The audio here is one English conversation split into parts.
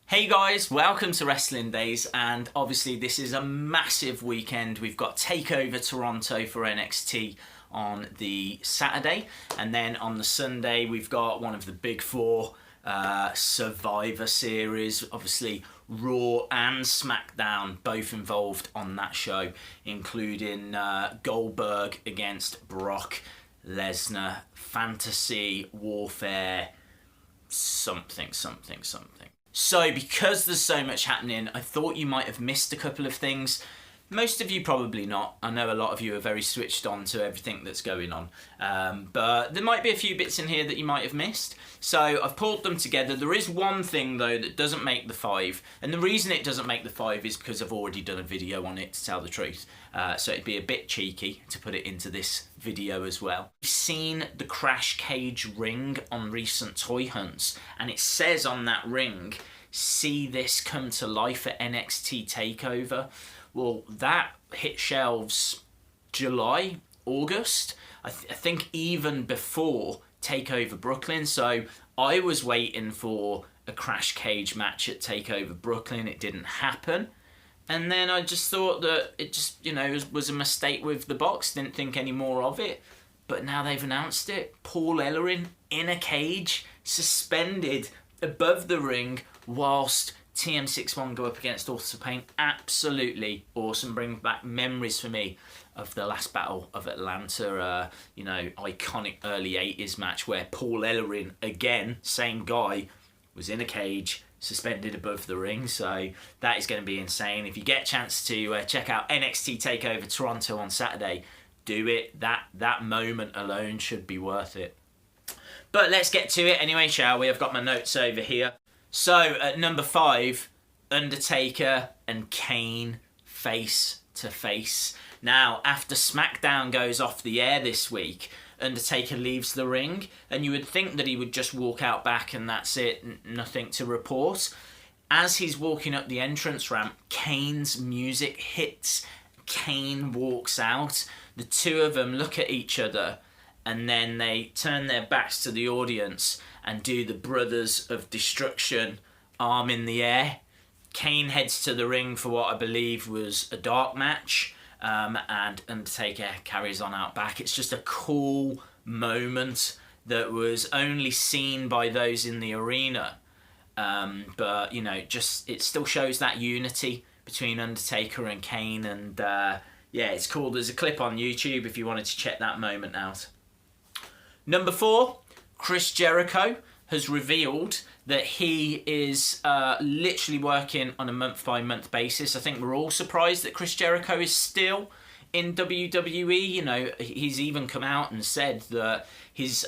Hey guys, welcome to Wrestling Days, and obviously this is a massive weekend. We've got TakeOver Toronto for NXT on the Saturday, and then on the Sunday we've got one of the big four, Survivor Series. Obviously Raw and SmackDown both involved on that show, including Goldberg against Brock Lesnar, Fantasy Warfare, something. So because there's so much happening, I thought you might have missed a couple of things. Most of you probably not. I know a lot of you are very switched on to everything that's going on. But there might be a few bits in here that you might have missed. So I've pulled them together. There is one thing though that doesn't make the five. And the reason it doesn't make the five is because I've already done a video on it, to tell the truth. So it'd be a bit cheeky to put it into this video as well. We've seen the crash cage ring on recent toy hunts. And it says on that ring, "See this come to life at NXT TakeOver." Well, that hit shelves July, August. I think even before TakeOver Brooklyn. So I was waiting for a crash cage match at TakeOver Brooklyn. It didn't happen. And then I just thought that it just, was a mistake with the box. Didn't think any more of it. But now they've announced it. Paul Ellering in a cage, suspended above the ring whilst TM61 go up against Authors of Pain. Absolutely awesome. Brings back memories for me of the last Battle of Atlanta, iconic early 80s match where Paul Ellering, again, same guy, was in a cage, suspended above the ring. So that is going to be insane. If you get a chance to check out NXT TakeOver Toronto on Saturday, do it. That moment alone should be worth it. But let's get to it anyway, shall we? I've got my notes over here. So, at number 5, Undertaker and Kane face to face. Now, after SmackDown goes off the air this week, Undertaker leaves the ring, and you would think that he would just walk out back and that's it, nothing to report. As he's walking up the entrance ramp, Kane's music hits. Kane walks out. The two of them look at each other, and then they turn their backs to the audience and do the Brothers of Destruction, arm in the air. Kane heads to the ring for what I believe was a dark match, and Undertaker carries on out back. It's just a cool moment that was only seen by those in the arena. But, it still shows that unity between Undertaker and Kane, and it's cool. There's a clip on YouTube if you wanted to check that moment out. Number 4, Chris Jericho has revealed that he is literally working on a month-by-month basis. I think we're all surprised that Chris Jericho is still in WWE. He's even come out and said that his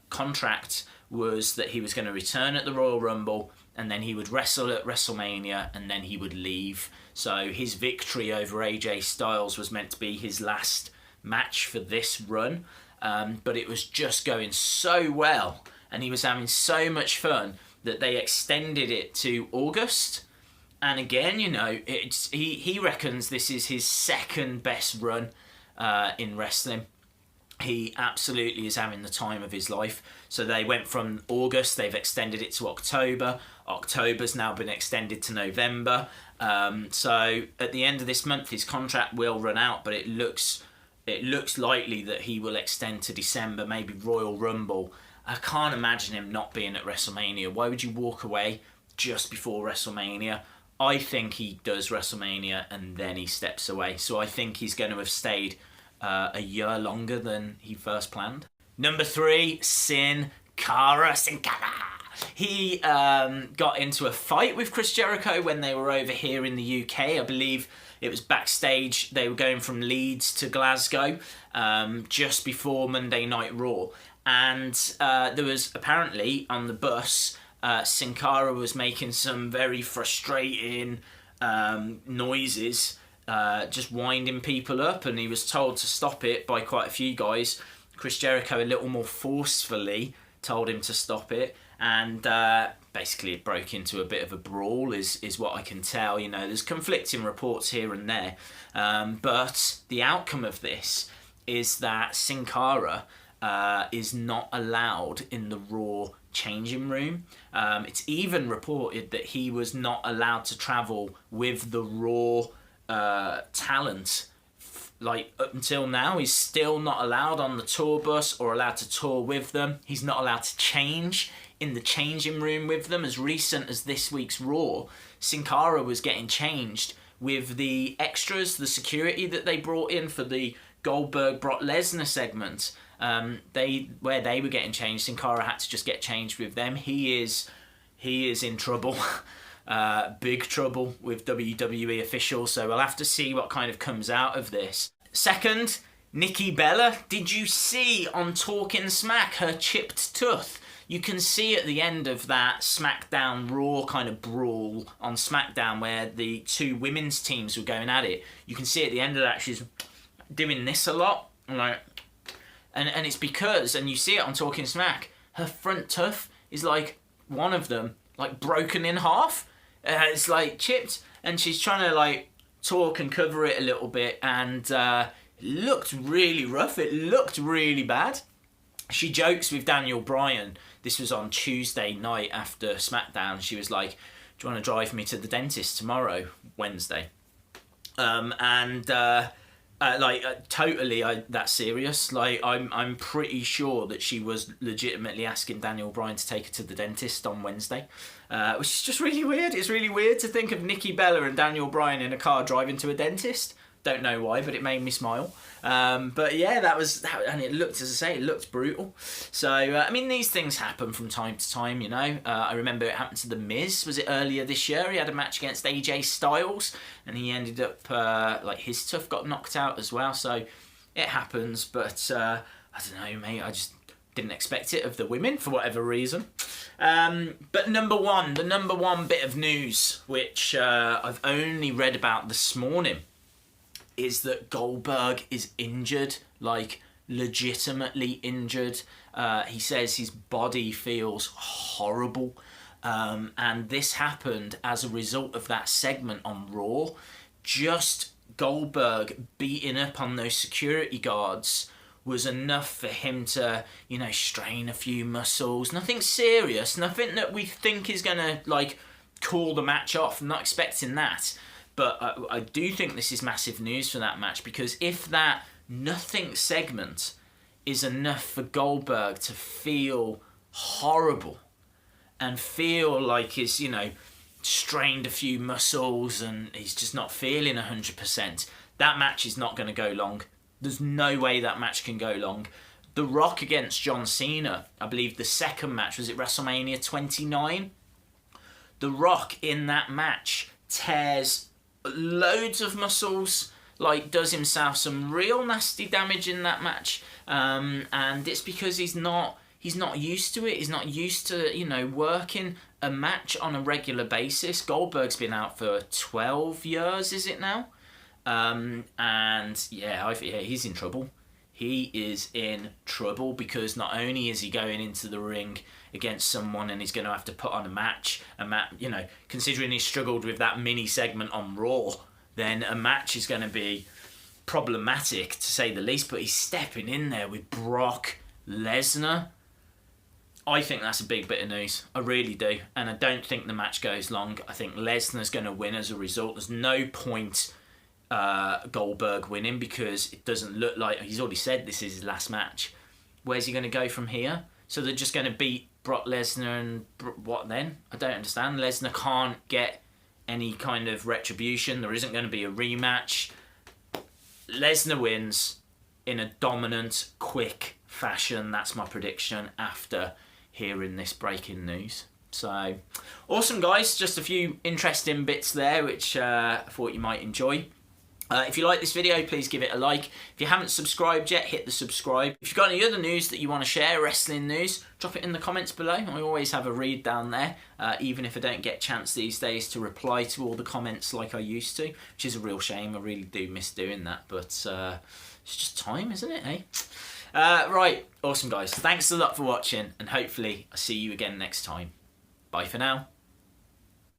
contract was that he was going to return at the Royal Rumble, and then he would wrestle at WrestleMania, and then he would leave. So his victory over AJ Styles was meant to be his last match for this run. But it was just going so well, and he was having so much fun that they extended it to August. And again, he reckons this is his second best run in wrestling. He absolutely is having the time of his life. So they went from August, they've extended it to October. October's now been extended to November. So at the end of this month, his contract will run out, but it looks likely that he will extend to December, maybe Royal Rumble. I can't imagine him not being at WrestleMania. Why would you walk away just before WrestleMania? I think he does WrestleMania and then he steps away. So I think he's going to have stayed a year longer than he first planned. Number 3, Cara. He got into a fight with Chris Jericho when they were over here in the UK. I believe it was backstage. They were going from Leeds to Glasgow just before Monday Night Raw. And there was apparently on the bus, Sin Cara was making some very frustrating noises, just winding people up. And he was told to stop it by quite a few guys. Chris Jericho a little more forcefully told him to stop it. And basically it broke into a bit of a brawl is what I can tell. There's conflicting reports here and there. But the outcome of this is that Sin Cara is not allowed in the Raw changing room. It's even reported that he was not allowed to travel with the Raw talent. Like, up until now, he's still not allowed on the tour bus or allowed to tour with them. He's not allowed to change in the changing room with them. As recent as this week's Raw, Sin Cara was getting changed with the extras, the security that they brought in for the Goldberg Brock Lesnar segment. Where they were getting changed, Sin Cara had to just get changed with them. He is in trouble. Big trouble with WWE officials, so we'll have to see what kind of comes out of this. Second, Nikki Bella. Did you see on Talking Smack her chipped tooth? You can see at the end of that SmackDown Raw kind of brawl on SmackDown where the two women's teams were going at it. You can see at the end of that she's doing this a lot, and it's because, and you see it on Talking Smack, her front tooth is like one of them like broken in half. It's like chipped, and she's trying to like talk and cover it a little bit, and it looked really rough. It looked really bad. She jokes with Daniel Bryan. This was on Tuesday night after SmackDown. She was like, "Do you want to drive me to the dentist tomorrow, Wednesday?" Totally, that's serious. Like, I'm pretty sure that she was legitimately asking Daniel Bryan to take her to the dentist on Wednesday, which is just really weird. It's really weird to think of Nikki Bella and Daniel Bryan in a car driving to a dentist. Don't know why, but it made me smile. But yeah, that, and it looked, as I say, it looked brutal. So, I mean, these things happen from time to time, you know. I remember it happened to The Miz, was it earlier this year? He had a match against AJ Styles, and he ended up, his tooth got knocked out as well. So, it happens, but I don't know, mate, I just didn't expect it of the women for whatever reason. But the number one bit of news, which I've only read about this morning, is that Goldberg is injured, like legitimately injured. He says his body feels horrible. And this happened as a result of that segment on Raw. Just Goldberg beating up on those security guards was enough for him to, you know, strain a few muscles. Nothing serious, nothing that we think is going to, like, call the match off. I'm not expecting that. But I do think this is massive news for that match, because if that nothing segment is enough for Goldberg to feel horrible and feel like he's, you know, strained a few muscles and he's just not feeling 100%, that match is not going to go long. There's no way that match can go long. The Rock against John Cena, I believe the second match, was it WrestleMania 29? The Rock in that match tears loads of muscles, like does himself some real nasty damage in that match, and it's because he's not used to it. He's not used to, you know, working a match on a regular basis. Goldberg's been out for 12 years, is it now? And yeah, he's in trouble. He is in trouble because not only is he going into the ring against someone and he's going to have to put on a match, you know, considering he struggled with that mini segment on Raw, then a match is going to be problematic to say the least. But he's stepping in there with Brock Lesnar. I think that's a big bit of news. I really do. And I don't think the match goes long. I think Lesnar's going to win as a result. There's no point Goldberg winning, because it doesn't look like, he's already said this is his last match. Where's he going to go from here? So they're just going to beat Brock Lesnar and what then? I don't understand. Lesnar can't get any kind of retribution. There isn't going to be a rematch. Lesnar wins in a dominant, quick fashion. That's my prediction after hearing this breaking news. So, awesome, guys. Just a few interesting bits there, which I thought you might enjoy. If you like this video, please give it a like. If you haven't subscribed yet, hit the subscribe. If you've got any other news that you want to share, wrestling news, drop it in the comments below. I always have a read down there, even if I don't get a chance these days to reply to all the comments like I used to, which is a real shame. I really do miss doing that, but it's just time, isn't it, eh? Right, awesome, guys. Thanks a lot for watching, and hopefully I'll see you again next time. Bye for now.